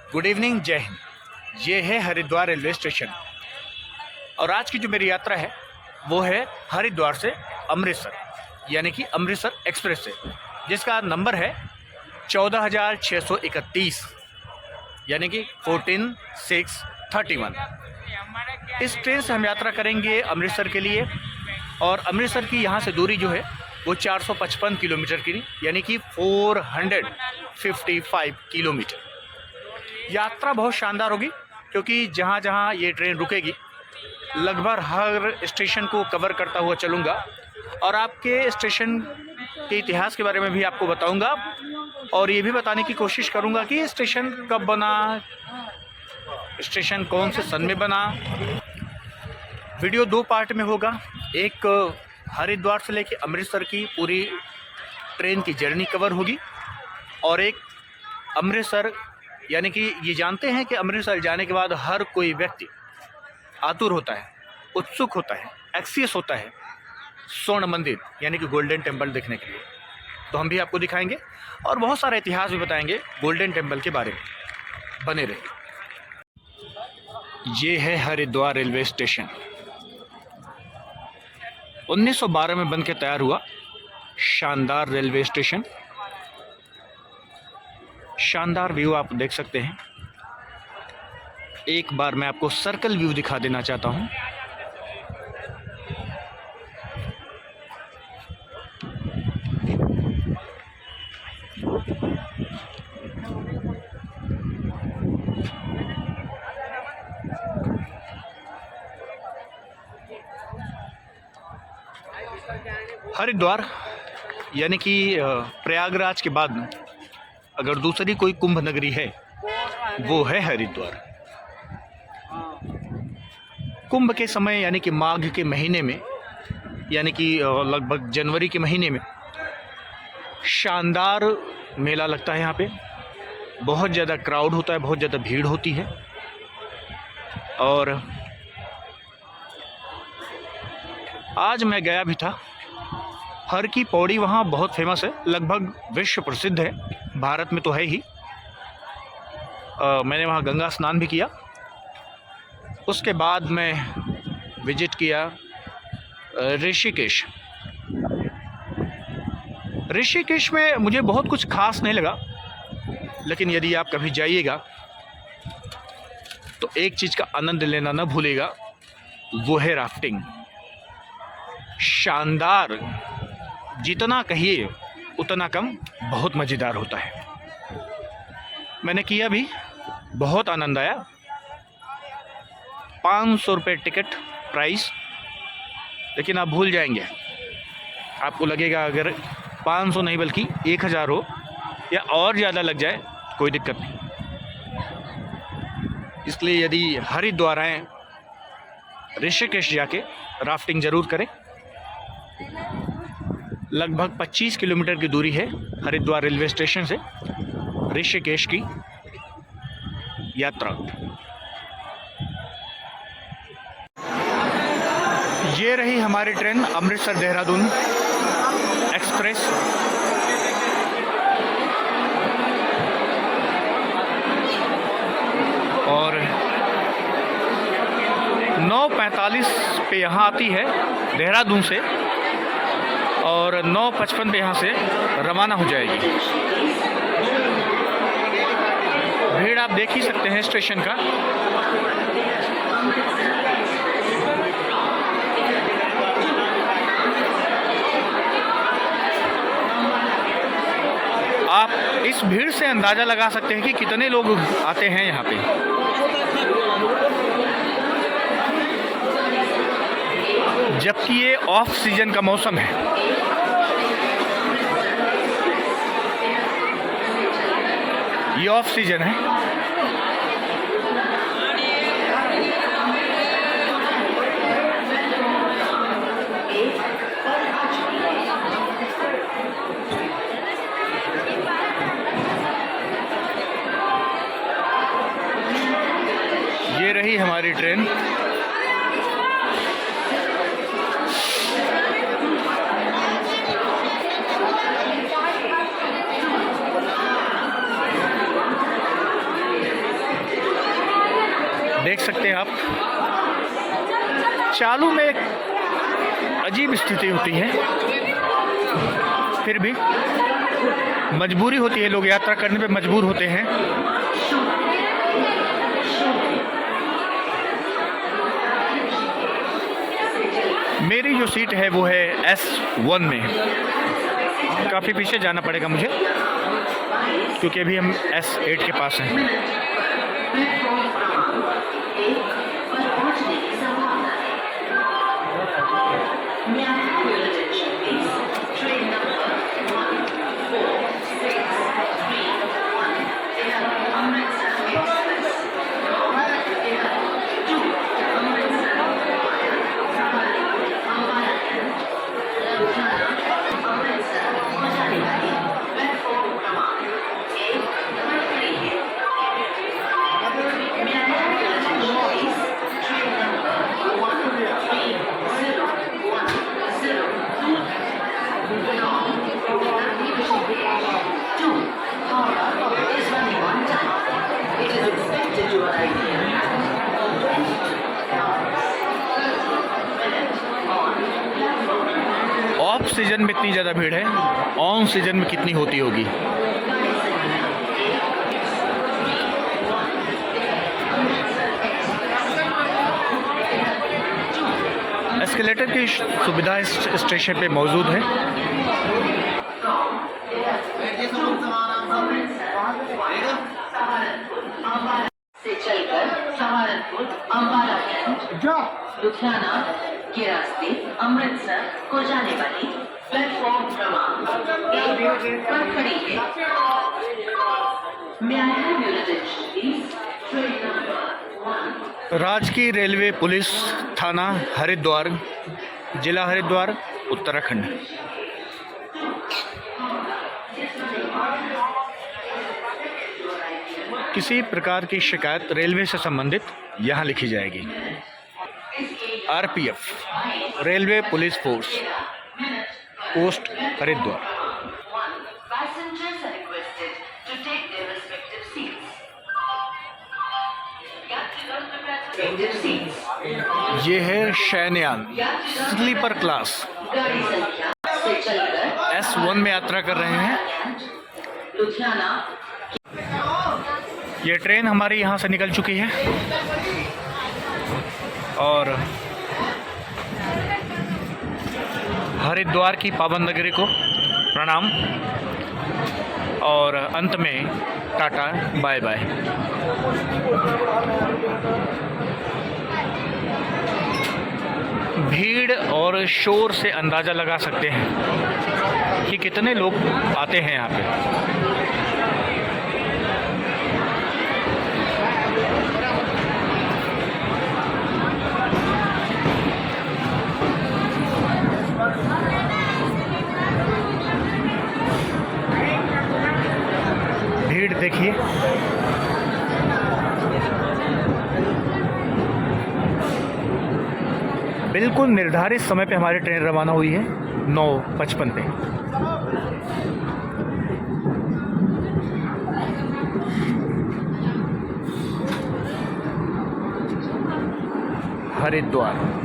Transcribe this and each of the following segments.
Good evening, जय हिंद। ये है हरिद्वार रेलवे स्टेशन और आज की जो मेरी यात्रा है वो है हरिद्वार से अमृतसर, यानी कि अमृतसर एक्सप्रेस से, जिसका नंबर है 14,631, यानी कि 14,631। इस ट्रेन से हम यात्रा करेंगे अमृतसर के लिए और अमृतसर की यहाँ से दूरी जो है वो 455 किलोमीटर की, यानी कि 455 किलोमीटर। यात्रा बहुत शानदार होगी क्योंकि जहाँ जहाँ ये ट्रेन रुकेगी लगभग हर स्टेशन को कवर करता हुआ चलूँगा और आपके स्टेशन के इतिहास के बारे में भी आपको बताऊँगा और ये भी बताने की कोशिश करूँगा कि स्टेशन कब बना, स्टेशन कौन से सन में बना। वीडियो दो पार्ट में होगा, एक हरिद्वार से लेकर अमृतसर की पूरी ट्रेन की जर्नी कवर होगी और एक अमृतसर, यानी कि ये जानते हैं कि अमृतसर जाने के बाद हर कोई व्यक्ति आतुर होता है, उत्सुक होता है, एक्सियस होता है स्वर्ण मंदिर यानी कि गोल्डन टेम्पल देखने के लिए। तो हम भी आपको दिखाएंगे और बहुत सारा इतिहास भी बताएंगे गोल्डन टेम्पल के बारे में। बने रहिए। ये है हरिद्वार रेलवे स्टेशन। 1912 में बनकर तैयार हुआ शानदार रेलवे स्टेशन। शानदार व्यू आप देख सकते हैं। एक बार मैं आपको सर्कल व्यू दिखा देना चाहता हूं। हरिद्वार यानी कि प्रयागराज के बाद अगर दूसरी कोई कुंभ नगरी है वो है हरिद्वार। कुंभ के समय यानी कि माघ के महीने में, यानी कि लगभग जनवरी के महीने में शानदार मेला लगता है। यहाँ पे बहुत ज़्यादा क्राउड होता है, बहुत ज़्यादा भीड़ होती है और आज मैं गया भी था। हर की पौड़ी वहाँ बहुत फेमस है, लगभग विश्व प्रसिद्ध है, भारत में तो है ही। मैंने वहाँ गंगा स्नान भी किया। उसके बाद मैं विजिट किया ऋषिकेश। ऋषिकेश में मुझे बहुत कुछ खास नहीं लगा, लेकिन यदि आप कभी जाइएगा तो एक चीज़ का आनंद लेना न भूलेगा, वो है राफ्टिंग। शानदार, जितना कहिए उतना कम, बहुत मज़ेदार होता है। मैंने किया भी, बहुत आनंद आया। 500 रुपये टिकट प्राइस, लेकिन आप भूल जाएंगे। आपको लगेगा अगर 500 नहीं बल्कि 1000 हो या और ज़्यादा लग जाए कोई दिक्कत नहीं। इसलिए यदि हरिद्वार आएँ, ऋषिकेश जाके राफ्टिंग ज़रूर करें। लगभग 25 किलोमीटर की दूरी है हरिद्वार रेलवे स्टेशन से ऋषिकेश की यात्रा। ये रही हमारी ट्रेन अमृतसर देहरादून एक्सप्रेस। और 9:45 पे यहाँ आती है देहरादून से और 9:55 पे यहाँ से रवाना हो जाएगी। भीड़ आप देख ही सकते हैं स्टेशन का। आप इस भीड़ से अंदाज़ा लगा सकते हैं कि कितने लोग आते हैं यहाँ पे। जबकि ये ऑफ सीजन का मौसम है। ये ऑफ सीजन है। ये रही हमारी ट्रेन। देख सकते हैं आप, चालू में एक अजीब स्थिति होती है, फिर भी मजबूरी होती है, लोग यात्रा करने पे मजबूर होते हैं। मेरी जो सीट है वो है S1 में। काफ़ी पीछे जाना पड़ेगा मुझे क्योंकि अभी हम S8 के पास हैं। ऑफ सीजन में इतनी ज़्यादा भीड़ है, ऑन सीजन में कितनी होती होगी। एस्केलेटर की सुविधा इस स्टेशन पे मौजूद है। से चलकर सहारनपुर, अंबाला कैंट, लुधियाना के रास्ते अमृतसर को जाने वाली प्लेटफॉर्म क्रमांक 1 पर खड़ी है। May I have your attention, please? Train number 1. राजकीय रेलवे पुलिस थाना हरिद्वार, जिला हरिद्वार, उत्तराखंड। किसी प्रकार की शिकायत रेलवे से संबंधित यहाँ लिखी जाएगी। RPF, railway police force, post Haridwar. Passengers are requested to take their respective seats. Respective seats. ये है शयनयान, स्लीपर क्लास। गाड़ी संख्या से चलकर S1 में यात्रा कर रहे हैं। लुधियाना। ये ट्रेन हमारी यहाँ से निकल चुकी है और हरिद्वार की पावन नगरी को प्रणाम और अंत में टाटा बाय बाय। भीड़ और शोर से अंदाज़ा लगा सकते हैं कि कितने लोग आते हैं यहाँ पे। भीड़ देखिए, बिल्कुल निर्धारित समय पे हमारी ट्रेन रवाना हुई है 9:55 पे। हरिद्वार।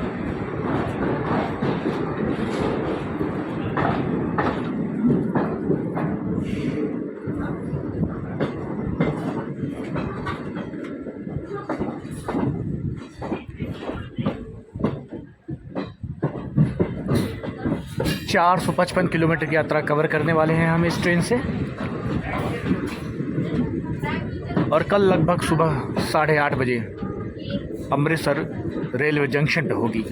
चार 455 किलोमीटर की यात्रा कवर करने वाले हैं हम इस ट्रेन से और कल लगभग सुबह 8:30 बजे अमृतसर रेलवे जंक्शन पे होगी।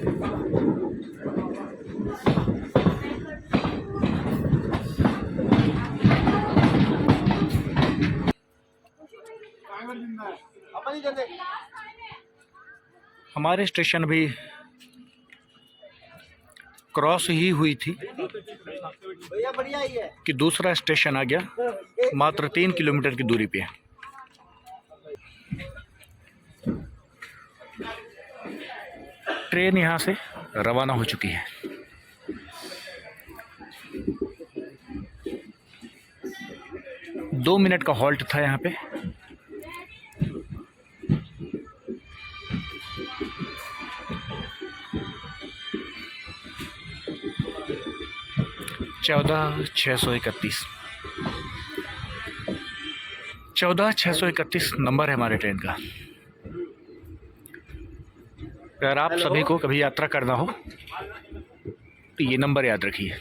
हमारे स्टेशन अभी क्रॉस ही हुई थी कि दूसरा स्टेशन आ गया, मात्र 3 किलोमीटर की दूरी पे। ट्रेन यहाँ से रवाना हो चुकी है। दो मिनट का हॉल्ट था यहाँ पे। 14,631 14,631 नंबर है हमारे ट्रेन का। अगर आप सभी को कभी यात्रा करना हो तो ये नंबर याद रखिए।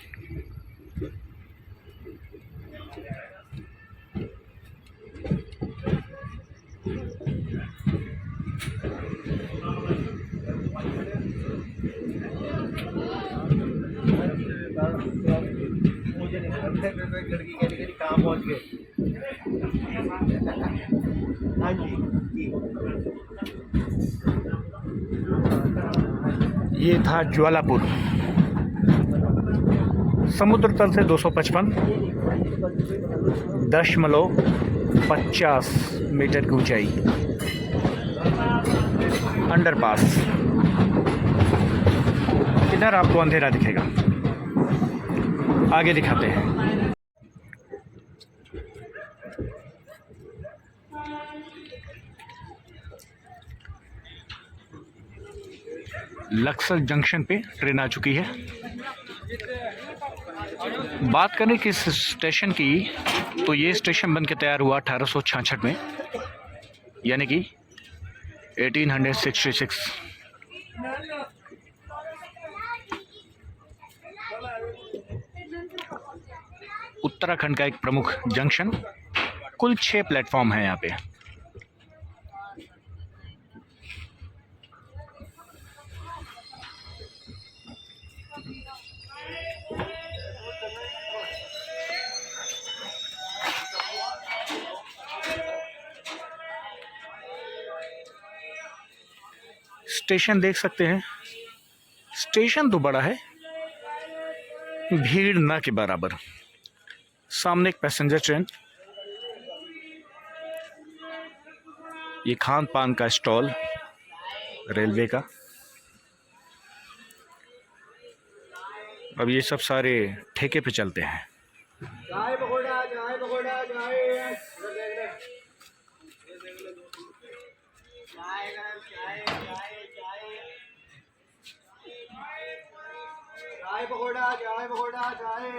कहाँ पहुँच गए? हाँ जी। ये था ज्वालापुर, समुद्र तल से 255.50 मीटर की ऊंचाई, अंडरपास। इधर आपको अंधेरा दिखेगा, आगे दिखाते हैं। लक्सर जंक्शन पे ट्रेन आ चुकी है। बात करें किस स्टेशन की, तो ये स्टेशन बनके तैयार हुआ 1866 में, यानी कि 1866। उत्तराखंड का एक प्रमुख जंक्शन। कुल 6 प्लेटफॉर्म हैं यहाँ पे। स्टेशन देख सकते हैं, स्टेशन तो बड़ा है, भीड़ ना के बराबर। सामने एक पैसेंजर ट्रेन, ये खान पान का स्टॉल रेलवे का। अब ये सब सारे ठेके पे चलते हैं। चाय पकौड़ा, चाय पकौड़ा, चाय। चाय पकौड़ा, चाय पकौड़ा, चाय।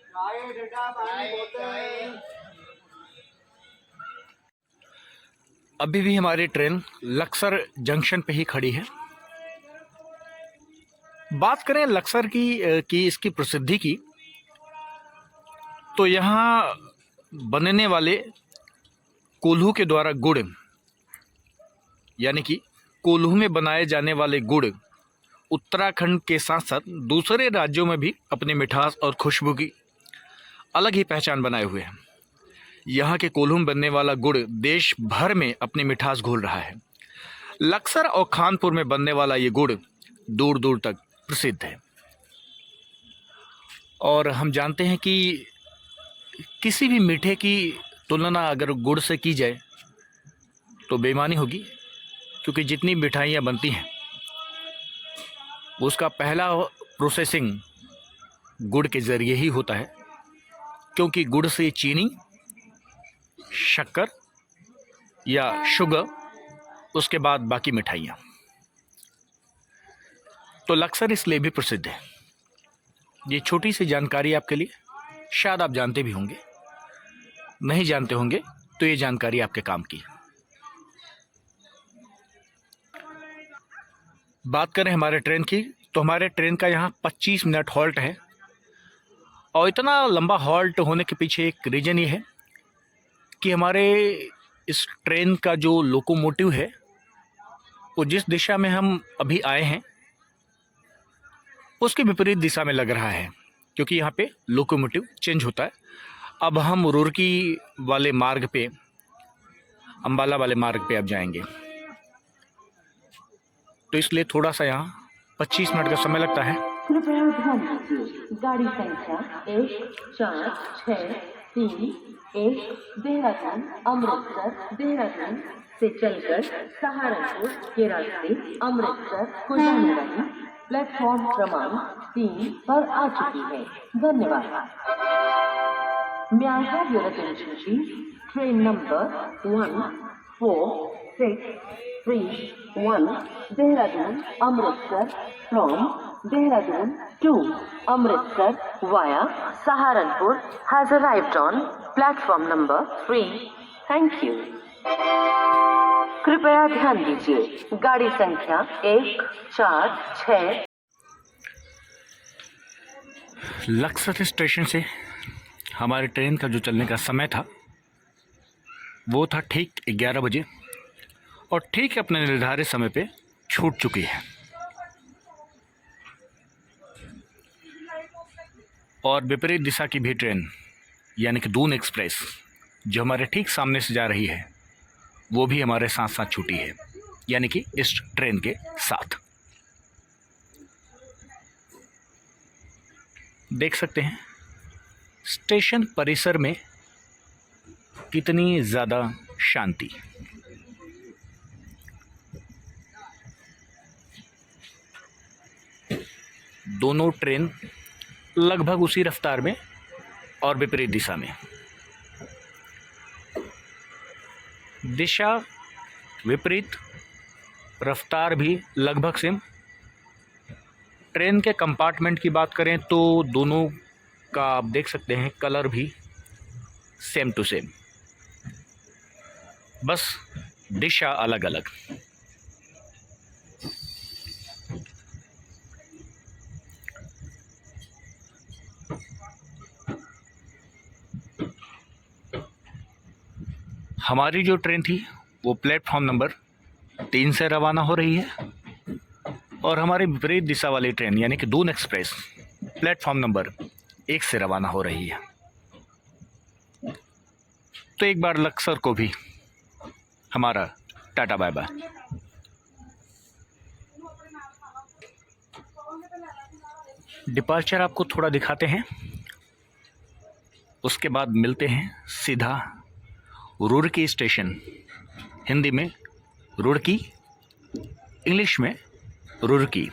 चाय ठंडा पानी बोतल। अभी भी हमारी ट्रेन लक्सर जंक्शन पे ही खड़ी है। बात करें लक्सर की इसकी प्रसिद्धि की, तो यहाँ बनने वाले कोल्हू के द्वारा गुड़, यानी कि कोल्हू में बनाए जाने वाले गुड़ उत्तराखंड के साथ साथ दूसरे राज्यों में भी अपनी मिठास और खुशबू की अलग ही पहचान बनाए हुए हैं। यहाँ के कोल्हू में बनने वाला गुड़ देश भर में अपनी मिठास घोल रहा है। लक्सर और खानपुर में बनने वाला ये गुड़ दूर दूर तक प्रसिद्ध है। और हम जानते हैं कि किसी भी मीठे की तुलना अगर गुड़ से की जाए तो बेईमानी होगी, क्योंकि जितनी मिठाइयाँ बनती हैं उसका पहला प्रोसेसिंग गुड़ के ज़रिए ही होता है, क्योंकि गुड़ से चीनी, शक्कर या शुगर, उसके बाद बाकी मिठाइयाँ। तो लक्सर इसलिए भी प्रसिद्ध है। ये छोटी सी जानकारी आपके लिए, शायद आप जानते भी होंगे, नहीं जानते होंगे तो ये जानकारी आपके काम की। बात करें हमारे ट्रेन की, तो हमारे ट्रेन का यहाँ 25 मिनट हॉल्ट है। और इतना लंबा हॉल्ट होने के पीछे एक रीज़न ये है कि हमारे इस ट्रेन का जो लोकोमोटिव है वो जिस दिशा में हम अभी आए हैं उसके विपरीत दिशा में लग रहा है, क्योंकि यहाँ पे लोकोमोटिव चेंज होता है। अब हम रुड़की वाले मार्ग पे, अम्बाला वाले मार्ग पे अब जाएंगे, तो इसलिए थोड़ा सा यहाँ 25 मिनट का समय लगता है। कृपया ध्यान दीजिए, गाड़ी संख्या 1463 देहरादून अमृतसर देहरादून से चलकर सहारनपुर के रास्ते अमृतसर को जाने वाली प्लेटफॉर्म क्रमांक 3 पर आ चुकी है। धन्यवाद। May I have your attention please? Train number 1463 Dehradun Amritsar from Dehradun 2 Amritsar via Saharanpur has arrived on platform number 3. Thank you. कृपया ध्यान दीजिए, गाड़ी संख्या 1, 4, 6 लक्सर स्टेशन से हमारे ट्रेन का जो चलने का समय था वो था ठीक 11 बजे और ठीक अपने निर्धारित समय पे छूट चुकी है। और विपरीत दिशा की भी ट्रेन यानी कि दून एक्सप्रेस जो हमारे ठीक सामने से जा रही है वो भी हमारे साथ साथ छूटी है, यानी कि इस ट्रेन के साथ। देख सकते हैं स्टेशन परिसर में कितनी ज़्यादा शांति। दोनों ट्रेन लगभग उसी रफ्तार में और विपरीत दिशा में। दिशा विपरीत, रफ्तार भी लगभग सेम। ट्रेन के कंपार्टमेंट की बात करें तो दोनों का आप देख सकते हैं कलर भी सेम टू सेम, बस दिशा अलग अलग। हमारी जो ट्रेन थी वो प्लेटफॉर्म नंबर 3 से रवाना हो रही है और हमारी विपरीत दिशा वाली ट्रेन यानी कि दून एक्सप्रेस प्लेटफॉर्म नंबर 1 से रवाना हो रही है। तो एक बार लक्सर को भी हमारा टाटा बाय बाय। डिपार्चर आपको थोड़ा दिखाते हैं, उसके बाद मिलते हैं सीधा रुड़की स्टेशन, हिंदी में रुड़की, इंग्लिश में रुड़की।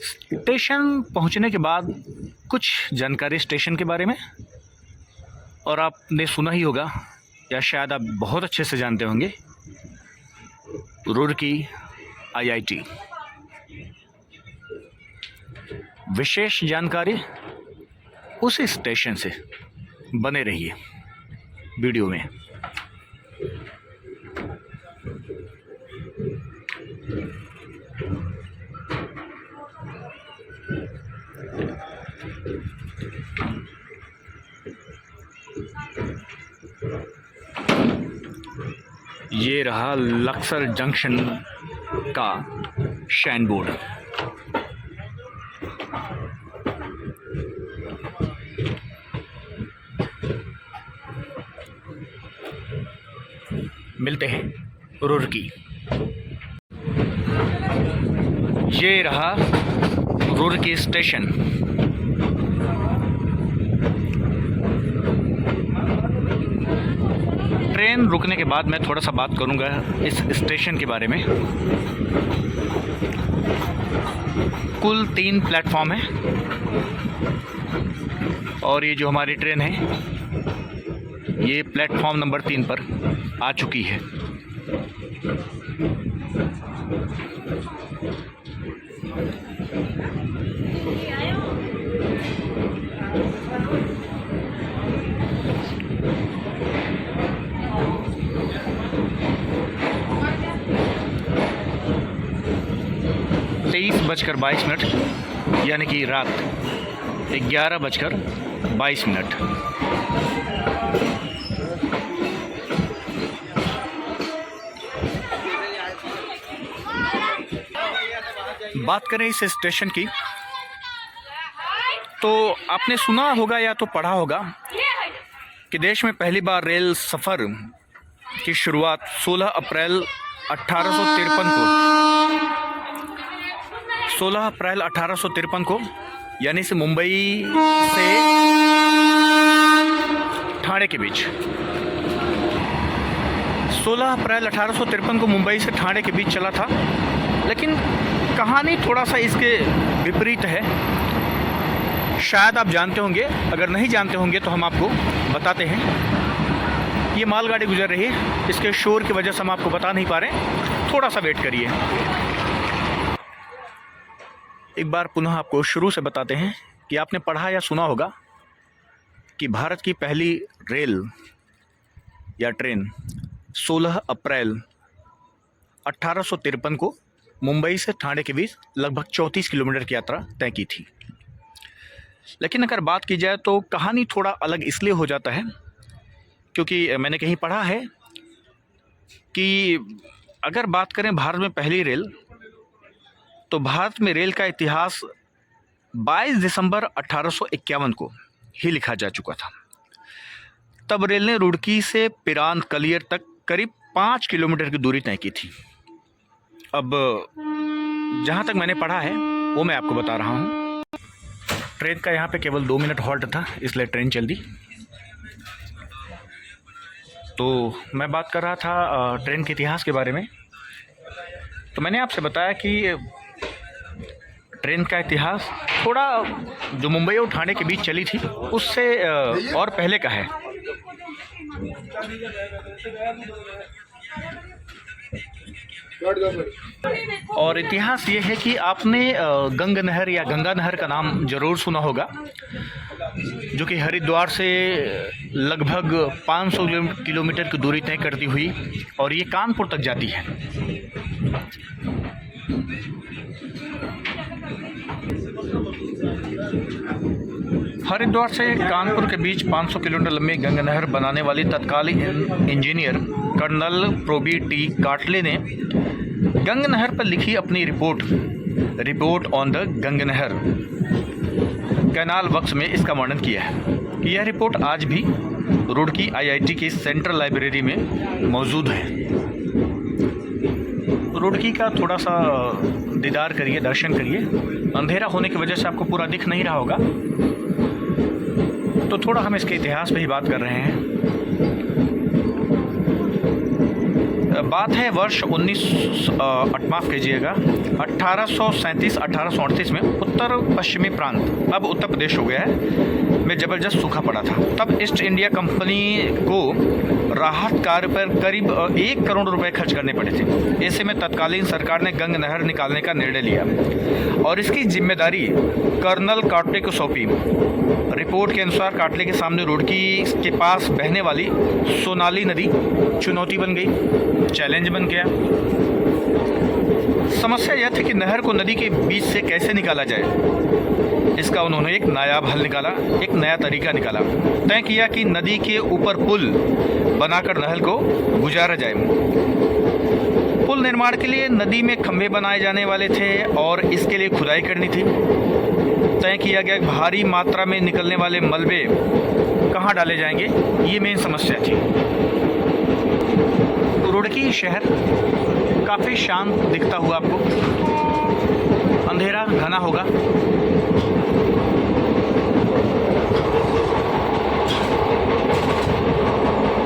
स्टेशन पहुंचने के बाद कुछ जानकारी स्टेशन के बारे में, और आपने सुना ही होगा या शायद आप बहुत अच्छे से जानते होंगे, रुड़की IIT। विशेष जानकारी उस स्टेशन से, बने रहिए वीडियो में। ये रहा लक्सर जंक्शन का शाइन बोर्ड। मिलते हैं रुड़की। ये रहा रुड़की स्टेशन। ट्रेन रुकने के बाद मैं थोड़ा सा बात करूंगा इस स्टेशन के बारे में। कुल 3 प्लेटफॉर्म है और ये जो हमारी ट्रेन है ये प्लेटफॉर्म नंबर 3 पर आ चुकी है। बजकर 22 मिनट यानी कि रात 11:22। बात करें इस स्टेशन की तो आपने सुना होगा या तो पढ़ा होगा कि देश में पहली बार रेल सफ़र की शुरुआत 16 अप्रैल 1853 को यानी से मुंबई से ठाणे के बीच 16 अप्रैल 1853 को मुंबई से ठाणे के बीच चला था। लेकिन कहानी थोड़ा सा इसके विपरीत है, शायद आप जानते होंगे, अगर नहीं जानते होंगे तो हम आपको बताते हैं। ये मालगाड़ी गुजर रही है, इसके शोर की वजह से हम आपको बता नहीं पा रहे, थोड़ा सा वेट करिए। एक बार पुनः आपको शुरू से बताते हैं कि आपने पढ़ा या सुना होगा कि भारत की पहली रेल या ट्रेन 16 अप्रैल 1853 को मुंबई से ठाणे के बीच लगभग 34 किलोमीटर की यात्रा तय की थी। लेकिन अगर बात की जाए तो कहानी थोड़ा अलग इसलिए हो जाता है क्योंकि मैंने कहीं पढ़ा है कि अगर बात करें भारत में पहली रेल, तो भारत में रेल का इतिहास 22 दिसंबर 1851 को ही लिखा जा चुका था। तब रेल ने रुड़की से पिरान कलियर तक करीब 5 किलोमीटर की दूरी तय की थी। अब जहाँ तक मैंने पढ़ा है वो मैं आपको बता रहा हूँ। ट्रेन का यहाँ पे केवल 2 मिनट हॉल्ट था, इसलिए ट्रेन चल दी। तो मैं बात कर रहा था ट्रेन के इतिहास के बारे में। तो मैंने आपसे बताया कि ट्रेन का इतिहास थोड़ा जो मुंबई और ठाणे के बीच चली थी उससे और पहले का है। और इतिहास ये है कि आपने गंगा नहर या गंगा नहर का नाम ज़रूर सुना होगा, जो कि हरिद्वार से लगभग 500 किलोमीटर की दूरी तय करती हुई और ये कानपुर तक जाती है। हरिद्वार से कानपुर के बीच 500 किलोमीटर लंबी गंगा नहर बनाने वाली तत्कालीन इंजीनियर कर्नल प्रोबी टी काटले ने गंगा नहर पर लिखी अपनी रिपोर्ट ऑन द गंगा नहर कैनाल वर्क्स में इसका वर्णन किया है। यह रिपोर्ट आज भी रुड़की IIT की सेंट्रल लाइब्रेरी में मौजूद है। रुड़की का थोड़ा सा दीदार करिए, दर्शन करिए। अंधेरा होने की वजह से आपको पूरा दिख नहीं रहा होगा, तो थोड़ा हम इसके इतिहास पे ही बात कर रहे हैं। बात है वर्ष 1837-1838 में उत्तर पश्चिमी प्रांत, अब उत्तर प्रदेश हो गया है, में ज़बरदस्त सूखा पड़ा था। तब ईस्ट इंडिया कंपनी को राहत कार्य पर करीब 1 करोड़ रुपए खर्च करने पड़े थे। ऐसे में तत्कालीन सरकार ने गंगा नहर निकालने का निर्णय लिया और इसकी जिम्मेदारी कर्नल काटले को सौंपी। रिपोर्ट के अनुसार काटले के सामने रुड़की के पास बहने वाली सोनाली नदी चुनौती बन गई, चैलेंज बन गया। समस्या यह थी कि नहर को नदी के बीच से कैसे निकाला जाए। इसका उन्होंने एक नायाब हल निकाला, एक नया तरीका निकाला। तय किया कि नदी के ऊपर पुल बनाकर नहर को गुजारा जाए। पुल निर्माण के लिए नदी में खंभे बनाए जाने वाले थे और इसके लिए खुदाई करनी थी। तय किया गया भारी मात्रा में निकलने वाले मलबे कहाँ डाले जाएंगे, ये मेन समस्या थी। रुड़की शहर काफ़ी शांत दिखता हुआ आपको, अंधेरा घना होगा।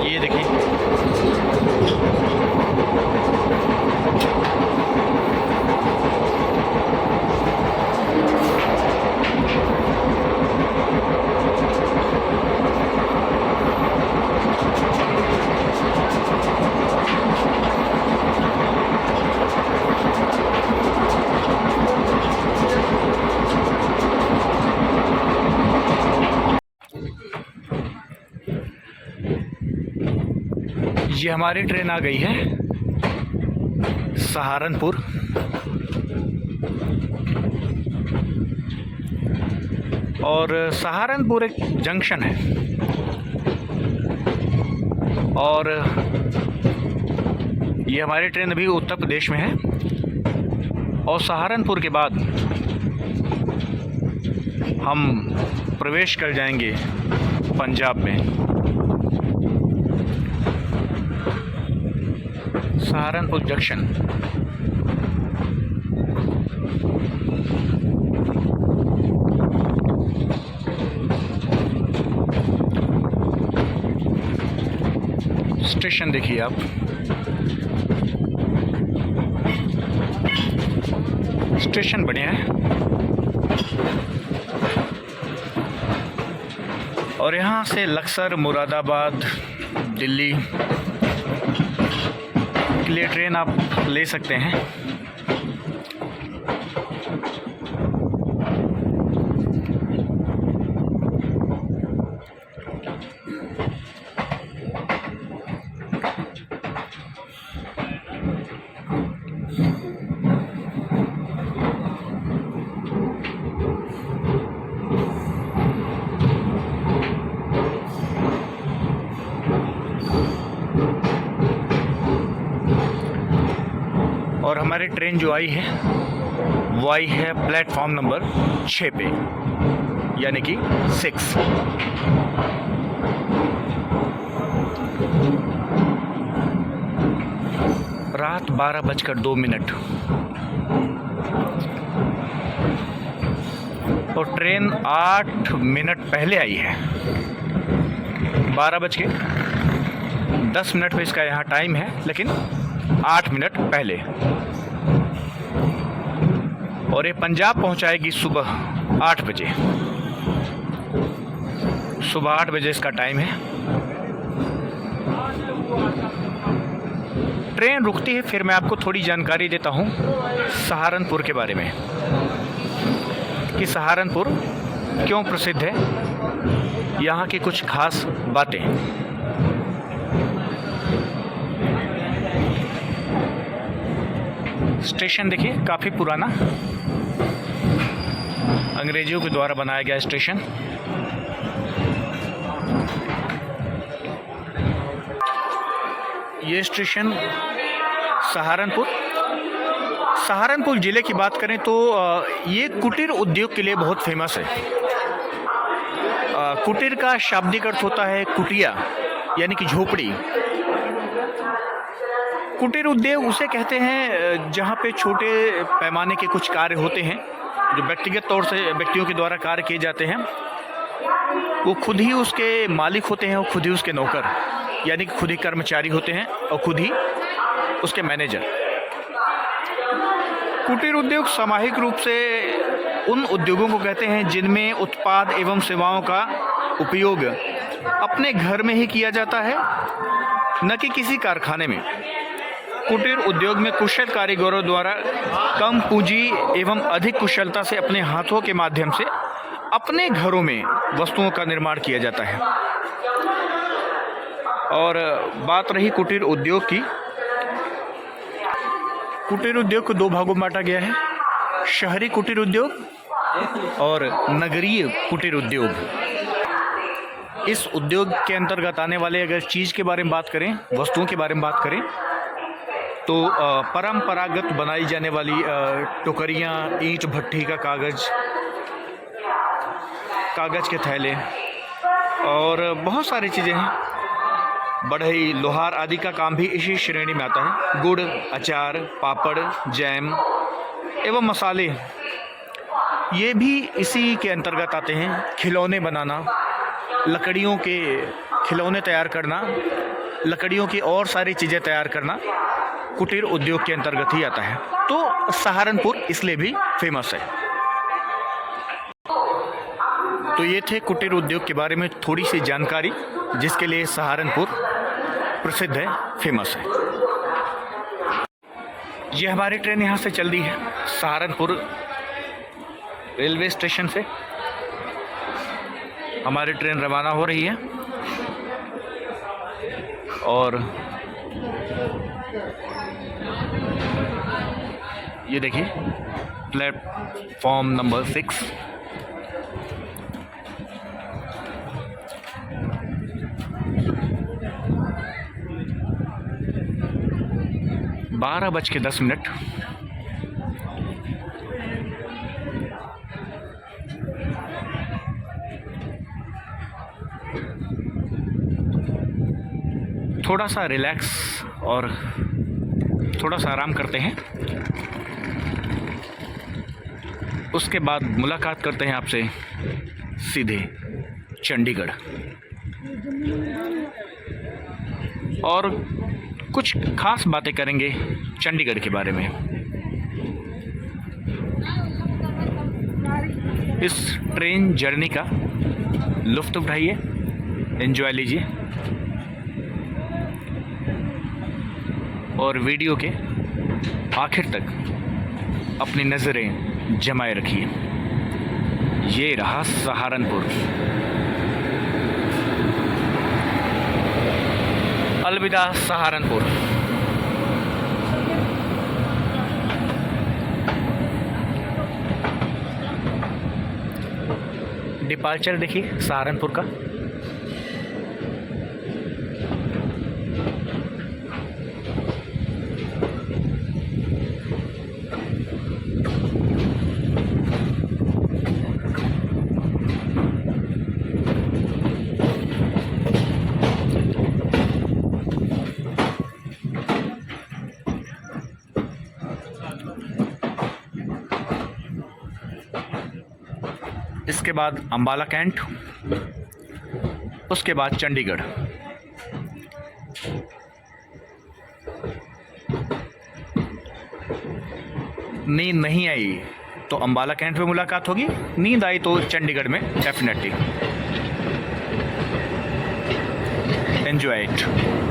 ये देखिए, ये हमारी ट्रेन आ गई है सहारनपुर। और सहारनपुर एक जंक्शन है और ये हमारी ट्रेन अभी उत्तर प्रदेश में है और सहारनपुर के बाद हम प्रवेश कर जाएंगे पंजाब में। सहारनपुर जंक्शन। स्टेशन देखिए आप, स्टेशन बढ़िया है और यहाँ से लक्सर, मुरादाबाद, दिल्ली के लिए ट्रेन आप ले सकते हैं। और हमारी ट्रेन जो आई है वो आई है प्लेटफॉर्म नंबर 6 पे, यानी कि 6। रात 12:02 और ट्रेन 8 मिनट पहले आई है। 12:10 पे इसका यहाँ टाइम है, लेकिन 8 मिनट पहले। और ये पंजाब पहुँचाएगी सुबह 8 बजे। सुबह 8 बजे इसका टाइम है। ट्रेन रुकती है, फिर मैं आपको थोड़ी जानकारी देता हूँ सहारनपुर के बारे में कि सहारनपुर क्यों प्रसिद्ध है, यहाँ की कुछ खास बातें। स्टेशन देखिए, काफ़ी पुराना अंग्रेजियों के द्वारा बनाया गया स्टेशन। ये स्टेशन सहारनपुर ज़िले की बात करें तो ये कुटीर उद्योग के लिए बहुत फेमस है। कुटीर का शाब्दिक अर्थ होता है कुटिया, यानी कि झोपड़ी। कुटीर उद्योग उसे कहते हैं जहाँ पे छोटे पैमाने के कुछ कार्य होते हैं जो व्यक्तिगत तौर से व्यक्तियों के द्वारा कार्य किए जाते हैं। वो खुद ही उसके मालिक होते हैं और खुद ही उसके नौकर, यानी कि खुद ही कर्मचारी होते हैं और खुद ही उसके मैनेजर। कुटीर उद्योग सामूहिक रूप से उन उद्योगों को कहते हैं जिनमें उत्पाद एवं सेवाओं का उपयोग अपने घर में ही किया जाता है, न कि किसी कारखाने में। कुटीर उद्योग में कुशल कारीगरों द्वारा कम पूंजी एवं अधिक कुशलता से अपने हाथों के माध्यम से अपने घरों में वस्तुओं का निर्माण किया जाता है। और बात रही कुटीर उद्योग की, कुटीर उद्योग को 2 भागों में बांटा गया है, शहरी कुटीर उद्योग और नगरीय कुटीर उद्योग। इस उद्योग के अंतर्गत आने वाले अगर चीज़ के बारे में बात करें, वस्तुओं के बारे में बात करें, तो परंपरागत बनाई जाने वाली टोकरियाँ, ईंट भट्ठी का कागज़ के थैले और बहुत सारी चीज़ें हैं। बढ़ई, लोहार आदि का काम भी इसी श्रेणी में आता है। गुड़, अचार, पापड़, जैम एवं मसाले ये भी इसी के अंतर्गत आते हैं। खिलौने बनाना, लकड़ियों के खिलौने तैयार करना, लकड़ियों की और सारी चीज़ें तैयार करना कुटीर उद्योग के अंतर्गत ही आता है। तो सहारनपुर इसलिए भी फेमस है। तो ये थे कुटीर उद्योग के बारे में थोड़ी सी जानकारी, जिसके लिए सहारनपुर प्रसिद्ध है, फेमस है। ये हमारी ट्रेन यहाँ से चल रही है सहारनपुर रेलवे स्टेशन से। हमारी ट्रेन रवाना हो रही है और ये देखिए प्लेटफॉर्म नंबर 6। बारह बज के 10 मिनट। थोड़ा सा रिलैक्स और थोड़ा सा आराम करते हैं, उसके बाद मुलाकात करते हैं आपसे सीधे चंडीगढ़। और कुछ खास बातें करेंगे चंडीगढ़ के बारे में। इस ट्रेन जर्नी का लुत्फ़ उठाइए, एंजॉय लीजिए और वीडियो के आखिर तक अपनी नज़रें जमाए रखिए। ये रहा सहारनपुर। अलविदा सहारनपुर। डिपार्चर देखिए सहारनपुर का। इसके बाद अम्बाला कैंट, उसके बाद चंडीगढ़। नींद नहीं आई तो अम्बाला कैंट में मुलाकात होगी, नींद आई तो चंडीगढ़ में डेफिनेटली। Enjoy it.